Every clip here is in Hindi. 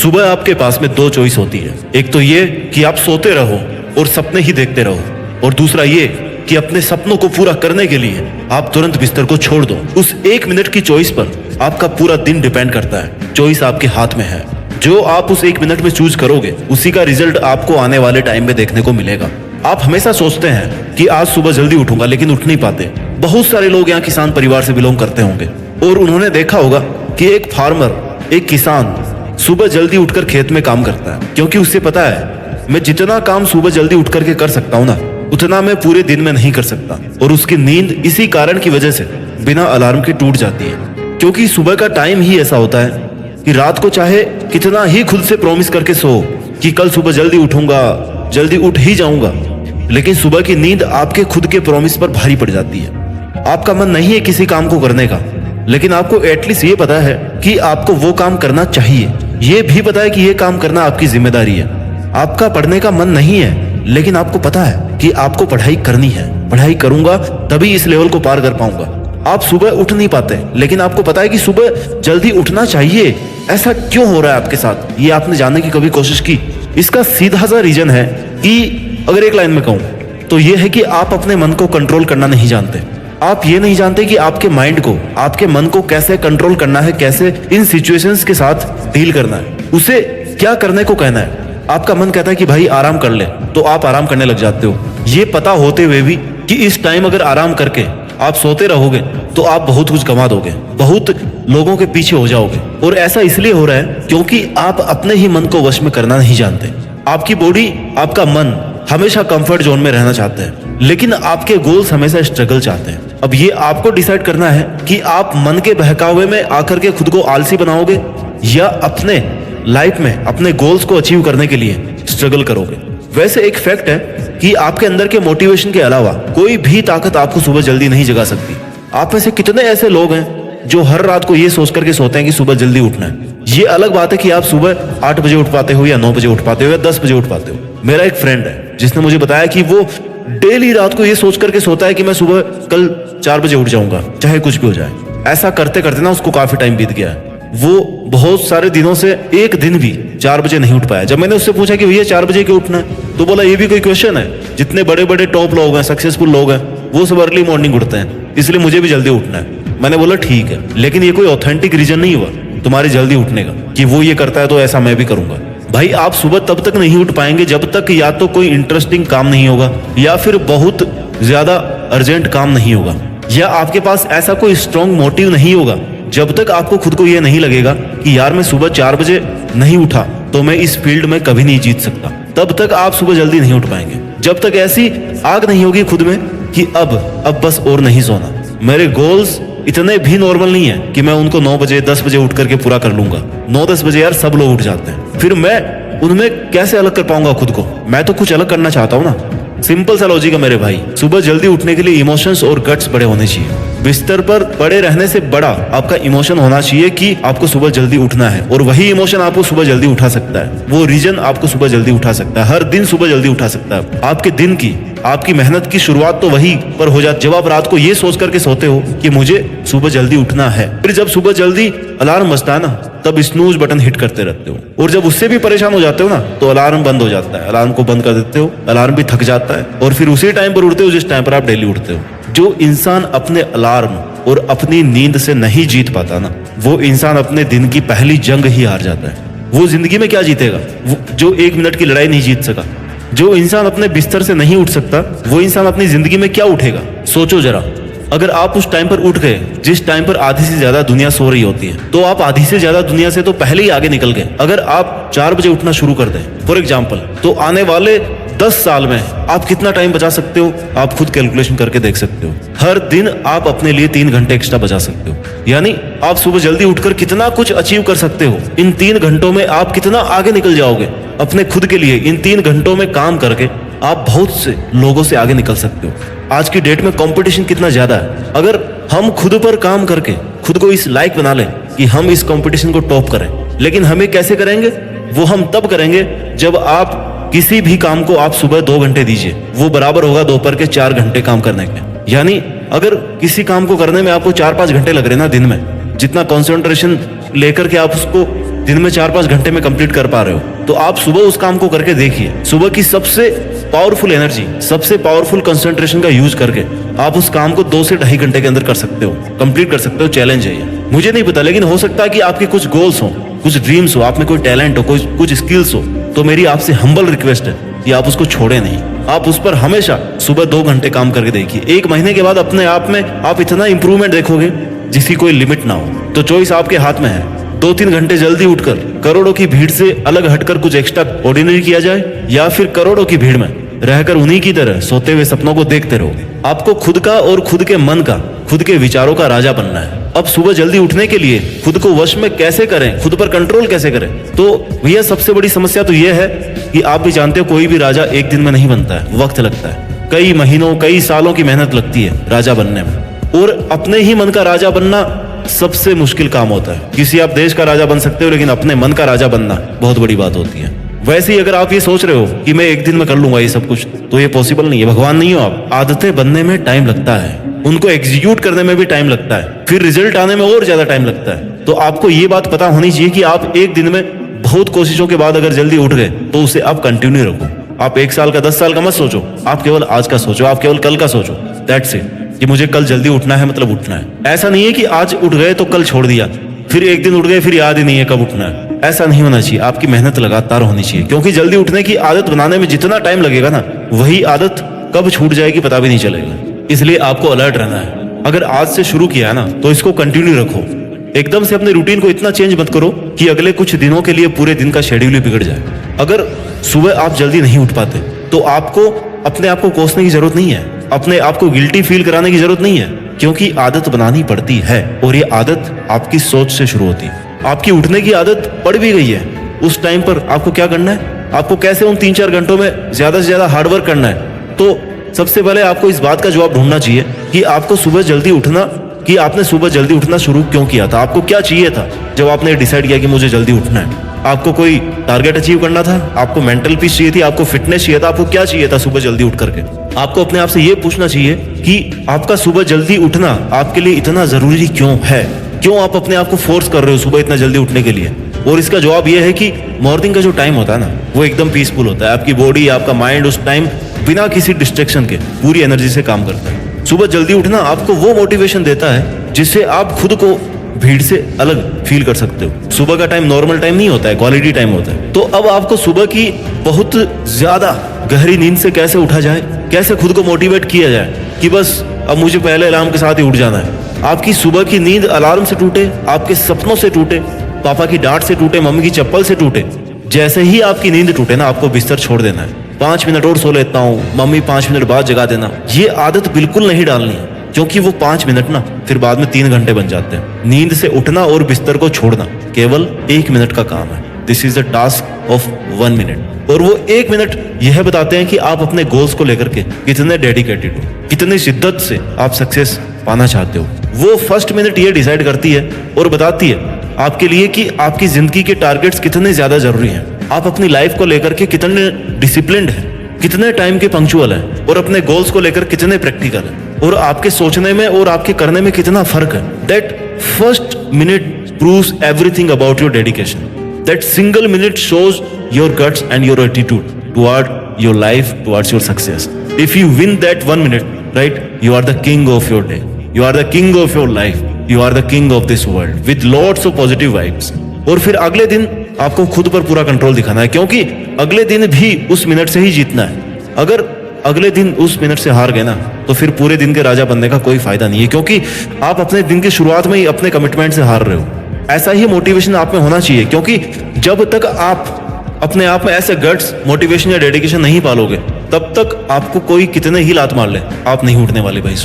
सुबह आपके पास में दो चॉइस होती है। एक तो ये कि आप सोते रहो और सपने ही देखते रहो, और दूसरा ये कि अपने सपनों को पूरा करने के लिए आप तुरंत बिस्तर को छोड़ दो। उस 1 मिनट की चॉइस पर आपका पूरा दिन डिपेंड करता है। चॉइस आपके हाथ में है। जो आप उस 1 मिनट में चूज करोगे उसी का रिजल्ट आपको आने वाले टाइम में देखने को मिलेगा। आप हमेशा सोचते हैं कि आज सुबह जल्दी उठूंगा, लेकिन उठ नहीं पाते। बहुत सारे लोग यहाँ किसान परिवार से बिलोंग करते होंगे और उन्होंने देखा होगा कि एक फार्मर, एक किसान सुबह जल्दी उठकर खेत में काम करता है, क्योंकि उससे पता है मैं जितना काम सुबह जल्दी उठ करके कर सकता हूँ ना, उतना मैं पूरे दिन में नहीं कर सकता। और उसकी नींद इसी कारण की वजह से बिना अलार्म के टूट जाती है, क्योंकि सुबह का टाइम ही ऐसा होता है कि रात को चाहे कितना ही खुद से प्रॉमिस करके सो कि कल सुबह जल्दी उठूंगा, जल्दी उठ ही जाऊंगा, लेकिन सुबह की नींद आपके खुद के प्रॉमिस पर भारी पड़ जाती है। आपका मन नहीं है किसी काम को करने का, लेकिन आपको एटलीस्ट ये पता है कि आपको वो काम करना चाहिए। ये भी पता है कि ये काम करना आपकी जिम्मेदारी है। आपका पढ़ने का मन नहीं है, लेकिन आपको पता है कि आपको पढ़ाई करनी है। पढ़ाई करूंगा तभी इस लेवल को पार कर पाऊंगा। आप सुबह उठ नहीं पाते, लेकिन आपको पता है कि सुबह जल्दी उठना चाहिए। ऐसा क्यों हो रहा है आपके साथ, ये आपने जानने की कभी कोशिश की? इसका सीधा सा रीजन है कि अगर एक लाइन में कहूं तो ये है कि आप अपने मन को कंट्रोल करना नहीं जानते। आप ये नहीं जानते कि आपके माइंड को, आपके मन को कैसे कंट्रोल करना है, कैसे इन सिचुएशंस के साथ डील करना है, उसे क्या करने को कहना है। आपका मन कहता है कि भाई आराम कर ले, तो आप आराम करने लग जाते हो, ये पता होते हुए भी कि इस टाइम अगर आराम करके आप सोते रहोगे तो आप बहुत कुछ गंवा दोगे, बहुत लोगों के पीछे हो जाओगे। और ऐसा इसलिए हो रहा है क्योंकि आप अपने ही मन को वश में करना नहीं जानते। आपकी बॉडी, आपका मन हमेशा कंफर्ट जोन में रहना चाहते हैं, लेकिन आपके गोल्स हमेशा स्ट्रगल चाहते हैं। अब ये आपको डिसाइड करना है कि आप मन के बहकावे में आकर के खुद को आलसी बनाओगे या अपने लाइफ में अपने गोल्स को अचीव करने के लिए स्ट्रगल करोगे। वैसे एक फैक्ट है कि आपके अंदर के मोटिवेशन के अलावा कोई भी ताकत आपको सुबह जल्दी नहीं जगा सकती। आप में से कितने ऐसे लोग हैं जो हर रात को ये सोच करके सोते हैं कि सुबह जल्दी उठना है। ये अलग बात है कि आप सुबह 8 बजे उठ पाते हो या 9 बजे उठ पाते हो या 10 बजे उठ पाते हो। मेरा एक फ्रेंड है जिसने मुझे बताया कि वो डेली रात को ये सोच करके सोता है कि मैं सुबह कल 4 बजे उठ जाऊंगा, चाहे कुछ भी हो जाए। ऐसा करते करते ना उसको काफी टाइम बीत गया है। वो बहुत सारे दिनों से एक दिन भी 4 बजे नहीं उठ पाया। जब मैंने उससे पूछा कि भैया 4 बजे क्यों उठना है, तो बोला ये भी कोई क्वेश्चन है? जितने बड़े बड़े टॉप लोग हैं, सक्सेसफुल लोग हैं, वो सब अर्ली मॉर्निंग उठते हैं, इसलिए मुझे भी जल्दी उठना है। मैंने बोला ठीक है, लेकिन ये कोई ऑथेंटिक रीजन नहीं हुआ तुम्हारे जल्दी उठने का कि वो ये करता है तो ऐसा मैं भी करूंगा। भाई आप सुबह तब तक नहीं उठ पाएंगे जब तक या तो कोई इंटरेस्टिंग काम नहीं होगा, या फिर बहुत ज्यादा अर्जेंट काम नहीं होगा, या आपके पास ऐसा कोई स्ट्रॉन्ग मोटिव नहीं होगा। जब तक आपको खुद को यह नहीं लगेगा कि यार मैं सुबह 4 बजे नहीं उठा तो मैं इस फील्ड में कभी नहीं जीत सकता, तब तक आप सुबह जल्दी नहीं उठ पाएंगे। जब तक ऐसी आग नहीं होगी खुद में कि अब बस और नहीं सोना, मेरे गोल्स इतने भी नॉर्मल नहीं है कि मैं उनको 9 बजे 10 बजे उठ करके पूरा कर लूंगा। 9-10 बजे यार सब लोग उठ जाते हैं, फिर मैं उनमें कैसे अलग कर पाऊंगा खुद को? मैं तो कुछ अलग करना चाहता हूँ ना। सिंपल सा लॉजिक है मेरे भाई, सुबह जल्दी उठने के लिए इमोशंस और गट्स बड़े होने चाहिए। बिस्तर पर पड़े रहने से बड़ा आपका इमोशन होना चाहिए कि आपको सुबह जल्दी उठना है, और वही इमोशन आपको सुबह जल्दी उठा सकता है। वो रीजन आपको सुबह जल्दी उठा सकता है, हर दिन सुबह जल्दी उठा सकता है। आपके दिन की, आपकी मेहनत की शुरुआत तो वही पर हो जाती जब आप रात को ये सोच करके सोते हो कि मुझे सुबह जल्दी उठना है। फिर जब सुबह जल्दी अलार्म बजता है ना, तब स्नूज बटन हिट करते रहते हो, और जब उससे भी परेशान हो जाते हो ना तो अलार्म बंद हो जाता है। अलार्म को बंद कर देते हो, अलार्म भी थक जाता है, और फिर उसी टाइम पर उठते हो जिस टाइम पर आप डेली उठते हो। जो इंसान अपने अलार्म और अपनी नींद से नहीं जीत पाता ना, वो इंसान अपने दिन की पहली जंग ही हार जाता है। वो जिंदगी में क्या जीतेगा? जो 1 मिनट की लड़ाई नहीं जीत सका, जो इंसान अपने बिस्तर से नहीं उठ सकता, वो इंसान अपनी जिंदगी में क्या उठेगा? सोचो जरा, अगर आप उस टाइम पर उठ गए जिस टाइम पर आधी से ज्यादा दुनिया सो रही होती है, तो आप आधी से ज्यादा दुनिया से तो पहले ही आगे निकल गए। अगर आप 4 बजे उठना शुरू कर दें फॉर एग्जाम्पल, तो आने वाले 10 साल में आप कितना टाइम बचा सकते हो? आप खुद कैलकुलेशन करके देख सकते हो। हर दिन आप अपने लिए 3 घंटे एक्स्ट्रा बचा सकते हो, यानी आप सुबह जल्दी उठकर कितना कुछ अचीव कर सकते हो। इन 3 घंटों में आप कितना आगे निकल जाओगे अपने खुद के लिए। इन 3 घंटों में काम करके आप बहुत से लोगों से आगे निकल सकते हो। आज की डेट में कंपटीशन कितना ज्यादा है। अगर हम खुद पर काम करके खुद को इस लायक बना लें कि हम इस कंपटीशन को टॉप करें, लेकिन हमें कैसे करेंगे? वो हम तब करेंगे जब आप किसी भी काम को आप सुबह 2 घंटे दीजिए, वो बराबर होगा दोपहर के 4 घंटे काम करने के। यानी अगर किसी काम को करने में आपको 4-5 घंटे लग रहे ना दिन में, जितना कॉन्सेंट्रेशन लेकर के आप उसको दिन में 4-5 घंटे में कंप्लीट कर पा रहे हो, तो आप सुबह उस काम को करके देखिए। सुबह की सबसे पावरफुल एनर्जी, सबसे पावरफुल कंसंट्रेशन का यूज करके आप उस काम को 2 से 2.5 घंटे के अंदर कर सकते हो, कंप्लीट कर सकते हो। चैलेंज है ये। मुझे नहीं पता, लेकिन हो सकता है कि आपके कुछ गोल्स हो, कुछ ड्रीम्स हो, आप में कोई टैलेंट हो, कुछ स्किल्स हो, तो मेरी आपसे हम्बल रिक्वेस्ट है कि आप उसको छोड़े नहीं। आप उस पर हमेशा सुबह 2 घंटे काम करके देखिए। 1 महीने के बाद अपने आप में आप इतना इंप्रूवमेंट देखोगे जिसकी कोई लिमिट ना हो। तो चॉइस आपके हाथ में है। 2-3 घंटे जल्दी उठकर करोड़ों की भीड़ से अलग हटकर कुछ एक्स्ट्रा ऑर्डिनरी किया जाए, या फिर करोड़ों की भीड़ में रहकर उन्हीं की तरह सोते हुए सपनों को देखते रहो। आपको खुद का और खुद के मन का, खुद के विचारों का राजा बनना है। अब सुबह जल्दी उठने के लिए खुद को वश में कैसे करें, खुद पर कंट्रोल कैसे करें? तो भैया सबसे बड़ी समस्या तो यह है कि आप भी जानते हो कोई भी राजा एक दिन में नहीं बनता है, वक्त लगता है। कई महीनों, कई सालों की मेहनत लगती है राजा बनने में। और अपने ही मन का राजा बनना सबसे मुश्किल काम होता है। किसी आप देश का राजा बन सकते हो, लेकिन अपने मन का राजा बनना बहुत बड़ी बात होती है। वैसे ही अगर आप ये सोच रहे हो कि मैं एक दिन में कर लूंगा ये सब कुछ, तो ये पॉसिबल नहीं है। भगवान नहीं हो आप। आदतें बनने में टाइम लगता है, उनको एग्जीक्यूट करने में भी टाइम लगता है, फिर रिजल्ट आने में और ज्यादा टाइम लगता है। तो आपको ये बात पता होनी चाहिए कि आप एक दिन में बहुत कोशिशों के बाद अगर जल्दी उठ गए तो उसे आप कंटिन्यू रखो। आप 1 साल का, 10 साल का मत सोचो, आप केवल आज का सोचो, आप केवल कल का सोचो। दैट्स इट, कि मुझे कल जल्दी उठना है, मतलब उठना है। ऐसा नहीं है कि आज उठ गए तो कल छोड़ दिया, फिर एक दिन उठ गए फिर याद ही नहीं है कब उठना है। ऐसा नहीं होना चाहिए। आपकी मेहनत लगातार होनी चाहिए, क्योंकि जल्दी उठने की आदत बनाने में जितना टाइम लगेगा ना, वही आदत कब छूट जाएगी पता भी नहीं चलेगा। इसलिए आपको अलर्ट रहना है। अगर आज से शुरू किया है ना, तो इसको कंटिन्यू रखो। एकदम से अपने रूटीन को इतना चेंज मत करो कि अगले कुछ दिनों के लिए पूरे दिन का शेड्यूल ही बिगड़ जाए। अगर सुबह आप जल्दी नहीं उठ पाते तो आपको अपने आप को कोसने की जरूरत नहीं है, अपने आप को गिल्टी फील कराने की जरूरत नहीं है, क्योंकि आदत बनानी पड़ती है। और ये आदत आपकी सोच से शुरू होती है। आपकी उठने की आदत पड़ भी गई है, उस टाइम पर आपको क्या करना है? आपको कैसे उन 3-4 घंटों में ज्यादा से ज्यादा हार्डवर्क करना है? तो सबसे पहले आपको इस बात का जवाब ढूंढना चाहिए कि आपको सुबह जल्दी उठना, कि आपने सुबह जल्दी उठना शुरू क्यों किया था? आपको क्या चाहिए था जब आपने डिसाइड किया कि मुझे जल्दी उठना है? आपको कोई टारगेट अचीव करना था? आपको मेंटल पीस चाहिए थी? आपको फिटनेस चाहिए था? आपको क्या चाहिए था सुबह जल्दी उठ करके? आपको अपने आप से ये पूछना चाहिए कि आपका सुबह जल्दी उठना आपके लिए इतना जरूरी क्यों है? क्यों आप अपने आप को फोर्स कर रहे हो सुबह इतना जल्दी उठने के लिए? और इसका जवाब यह है कि मॉर्निंग का जो टाइम होता है ना, वो एकदम पीसफुल होता है। आपकी बॉडी, आपका माइंड उस टाइम बिना किसी डिस्ट्रैक्शन के पूरी एनर्जी से काम करता है। सुबह जल्दी उठना आपको वो मोटिवेशन देता है जिससे आप खुद को भीड़ से अलग फील कर सकते हो। सुबह का टाइम नॉर्मल टाइम नहीं होता है, क्वालिटी टाइम होता है। तो अब आपको सुबह की बहुत ज्यादा गहरी नींद से कैसे उठा जाए, कैसे खुद को मोटिवेट किया जाए कि बस अब मुझे पहले अलार्म के साथ ही उठ जाना है। आपकी सुबह की नींद अलार्म से टूटे, आपके सपनों से टूटे, पापा की डांट से टूटे, मम्मी की चप्पल से टूटे। जैसे ही आपकी नींद टूटे ना, आपको बिस्तर छोड़ देना है। 5 मिनट और सो लेता हूँ, मम्मी 5 मिनट बाद जगा देना, ये आदत बिल्कुल नहीं डालनी है, क्योंकि वो 5 मिनट ना फिर बाद में 3 घंटे बन जाते हैं। नींद से उठना और बिस्तर को छोड़ना केवल 1 मिनट का काम है। This is the task of 1 minute. और वो 1 मिनट यह बताते हैं कि आप अपने गोल्स को लेकर के कितने डेडिकेटेड हो, कितनी शिद्दत से आप सक्सेस पाना चाहते हो। वो फर्स्ट मिनट ये डिसाइड करती है और बताती है आपके लिए कि आपकी जिंदगी के टारगेट्स कितने ज्यादा जरूरी हैं। आप अपनी लाइफ को लेकर के कितने डिसिप्लिन्ड हैं, कितने टाइम के पंक्चुअल हैं, और अपने गोल्स को लेकर कितने प्रैक्टिकल हैं, और आपके सोचने में और आपके करने में कितना फर्क है। That first minute proves everything about your dedication. That single minute shows your guts and your attitude toward your life, towards your success. If you win that 1 minute, right, you are the king of your day, you are the king of your life, you are the king of this world with lots of positive vibes. और फिर अगले दिन आपको खुद पर पूरा कंट्रोल दिखाना है, क्योंकि अगले दिन भी उस मिनट से ही जीतना है। अगर अगले दिन उस मिनट से हार गए ना, तो फिर पूरे दिन के राजा बनने का कोई फायदा नहीं है, क्योंकि आप अपने दिन की शुरुआत में ही अपने कमिटमेंट से हार रहे हो। ऐसा ही मोटिवेशन आप में होना चाहिए, क्योंकि जब तक आप अपने आप में ऐसे गट्स, मोटिवेशन या डेडिकेशन नहीं पालोगे, तब तक आपको कोई कितने ही लात मार ले, आप नहीं उठने वाले भाई।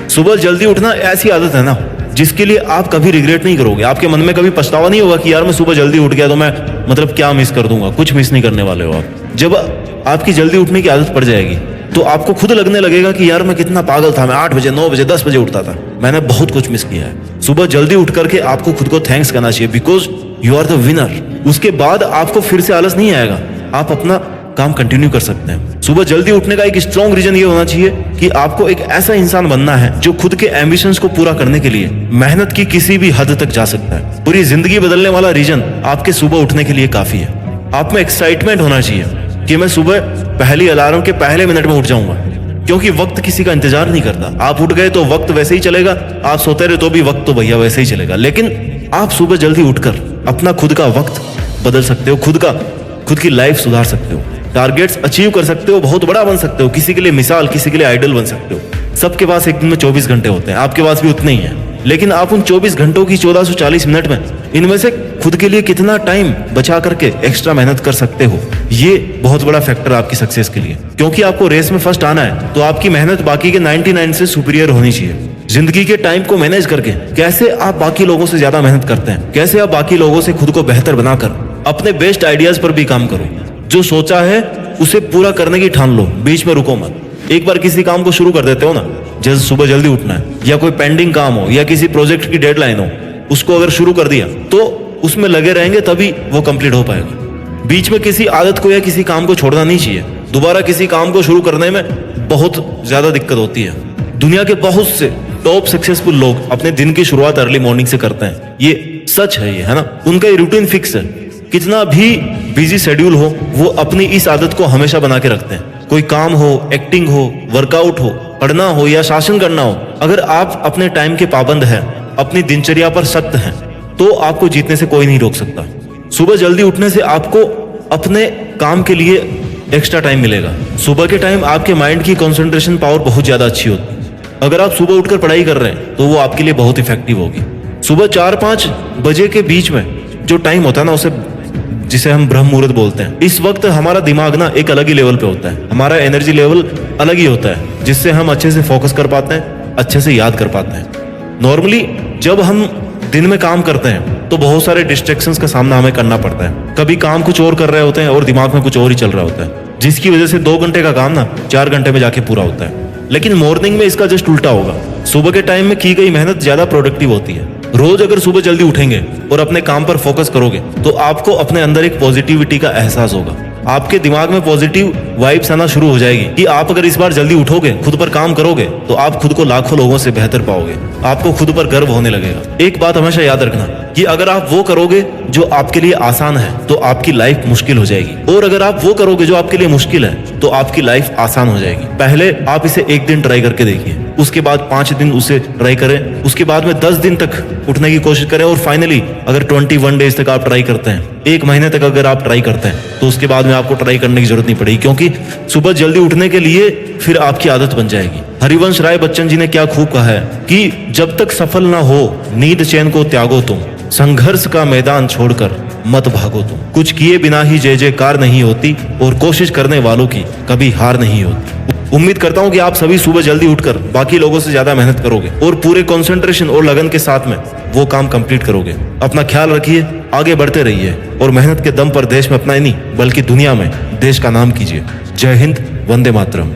सुबह जल्दी उठना ऐसी आदत है ना जिसके लिए आप कभी रिग्रेट नहीं करोगे। आपके मन में कभी पछतावा नहीं होगा कि यार मैं सुबह जल्दी उठ गया तो मैं मतलब क्या मिस कर दूंगा। कुछ मिस नहीं करने वाले हो आप। जब आपकी जल्दी उठने की आदत पड़ जाएगी तो आपको खुद लगने लगेगा कि यार मैं कितना पागल था, मैं 8 बजे, 9 बजे, 10 बजे उठता था, मैंने बहुत कुछ मिस किया है। सुबह जल्दी उठ करके आपको खुद को थैंक्स करना चाहिए, because you are the winner. उसके बाद आपको फिर से आलस नहीं आएगा, आप अपना काम कंटिन्यू कर सकते हैं। सुबह जल्दी उठने का एक स्ट्रॉन्ग रीजन ये होना चाहिए कि आपको एक ऐसा इंसान बनना है जो खुद के एम्बिशंस को पूरा करने के लिए मेहनत की किसी भी हद तक जा सकता है। पूरी जिंदगी बदलने वाला रीजन आपके सुबह उठने के लिए काफी है। आप में एक्साइटमेंट होना चाहिए कि मैं सुबह पहली अलार्म के पहले मिनट में उठ जाऊंगा, क्योंकि वक्त किसी का इंतजार नहीं करता। आप उठ गए तो वक्त वैसे ही चलेगा, आप सोते रहे तो भी वक्त तो भैया वैसे ही चलेगा। लेकिन आप सुबह जल्दी उठकर अपना खुद का वक्त बदल सकते हो, खुद की लाइफ सुधार सकते हो, टारगेट्स अचीव कर सकते हो, बहुत बड़ा बन सकते हो, किसी के लिए मिसाल, किसी के लिए आइडल बन सकते हो। सबके पास एक दिन में 24 घंटे होते हैं, आपके पास भी उतने ही हैं। लेकिन आप उन 24 घंटों की 1440 मिनट में इनमें से खुद के लिए कितना टाइम बचा करके एक्स्ट्रा मेहनत कर सकते हो, ये बहुत बड़ा फैक्टर आपकी सक्सेस के लिए। क्योंकि आपको रेस में फर्स्ट आना है तो आपकी मेहनत बाकी के 99 से सुपीरियर होनी चाहिए। जिंदगी के टाइम को मैनेज करके कैसे आप बाकी लोगों से ज्यादा मेहनत करते हैं, कैसे आप बाकी लोगों से खुद को बेहतर बनाकर अपने बेस्ट आइडियाज पर भी काम करो। जो सोचा है उसे पूरा करने की ठान लो, बीच में रुको मत। एक बार किसी काम को शुरू कर देते हो ना, जैसे सुबह जल्दी उठना है या कोई पेंडिंग काम हो या किसी प्रोजेक्ट की डेडलाइन हो, उसको अगर शुरू कर दिया तो उसमें लगे रहेंगे तभी वो कंप्लीट हो पाएगा। बीच में किसी आदत को या किसी काम को छोड़ना नहीं चाहिए। दोबारा किसी काम को शुरू करने में बहुत ज्यादा दिक्कत होती है। दुनिया के बहुत से टॉप सक्सेसफुल लोग अपने दिन की शुरुआत अर्ली मॉर्निंग से करते हैं, ये सच है, ये है ना। उनका ये रूटीन फिक्स है, कितना भी बिजी शेड्यूल हो वो अपनी इस आदत को हमेशा बना के रखते हैं। कोई काम हो, एक्टिंग हो, वर्कआउट हो, पढ़ना हो या शासन करना हो, अगर आप अपने टाइम के पाबंद हैं, अपनी दिनचर्या पर सख्त हैं, तो आपको जीतने से कोई नहीं रोक सकता। सुबह जल्दी उठने से आपको अपने काम के लिए एक्स्ट्रा टाइम मिलेगा। सुबह के टाइम आपके माइंड की कंसंट्रेशन पावर बहुत ज्यादा अच्छी होती है। अगर आप सुबह उठकर पढ़ाई कर रहे हैं तो वो आपके लिए बहुत इफेक्टिव होगी। सुबह 4-5 बजे के बीच में जो टाइम होता है ना, उसे जिसे हम ब्रह्म मुहूर्त बोलते हैं, इस वक्त हमारा दिमाग ना एक अलग ही लेवल पे होता है, हमारा एनर्जी लेवल अलग ही होता है, जिससे हम अच्छे से फोकस कर पाते हैं, अच्छे से याद कर पाते हैं। नॉर्मली जब हम दिन में काम करते हैं तो बहुत सारे डिस्ट्रैक्शंस का सामना हमें करना पड़ता है। कभी काम कुछ और कर रहे होते हैं और दिमाग में कुछ और ही चल रहा होता है, जिसकी वजह से 2 घंटे का काम ना 4 घंटे में जाके पूरा होता है। लेकिन मॉर्निंग में इसका जस्ट उल्टा होगा। सुबह के टाइम में की गई मेहनत ज्यादा प्रोडक्टिव होती है। रोज अगर सुबह जल्दी उठेंगे और अपने काम पर फोकस करोगे तो आपको अपने अंदर एक पॉजिटिविटी का एहसास होगा। आपके दिमाग में पॉजिटिव वाइब्स आना शुरू हो जाएगी कि आप अगर इस बार जल्दी उठोगे, खुद पर काम करोगे, तो आप खुद को लाखों लोगों से बेहतर पाओगे। आपको खुद पर गर्व होने लगेगा। एक बात हमेशा याद रखना कि अगर आप वो करोगे जो आपके लिए आसान है तो आपकी लाइफ मुश्किल हो जाएगी, और अगर आप वो करोगे जो आपके लिए मुश्किल है तो आपकी लाइफ आसान हो जाएगी। पहले आप इसे 1 दिन ट्राई करके देखिए, उसके बाद 5 दिन उसे ट्राई करें, उसके बाद में 10 दिन तक उठने की कोशिश करें, और फाइनली अगर 21 डेज तक आप ट्राई करते हैं, 1 महीने तक अगर आप ट्राई करते हैं, तो उसके बाद में आपको ट्राई करने की जरूरत नहीं पड़ेगी, क्योंकि सुबह जल्दी उठने के लिए फिर आपकी आदत बन जाएगी। हरिवंश राय बच्चन जी ने क्या खूब कहा है कि जब तक सफल ना हो नींद चैन को त्यागो तुम, संघर्ष का मैदान छोड़कर मत भागो तुम। कुछ किए बिना ही जय जयकार नहीं होती, और कोशिश करने वालों की कभी हार नहीं होती। उम्मीद करता हूं कि आप सभी सुबह जल्दी उठकर बाकी लोगों से ज्यादा मेहनत करोगे और पूरे कंसंट्रेशन और लगन के साथ में वो काम कंप्लीट करोगे। अपना ख्याल रखिए, आगे बढ़ते रहिए, और मेहनत के दम पर देश में अपना ही नहीं बल्कि दुनिया में देश का नाम कीजिए। जय हिंद, वंदे मातरम।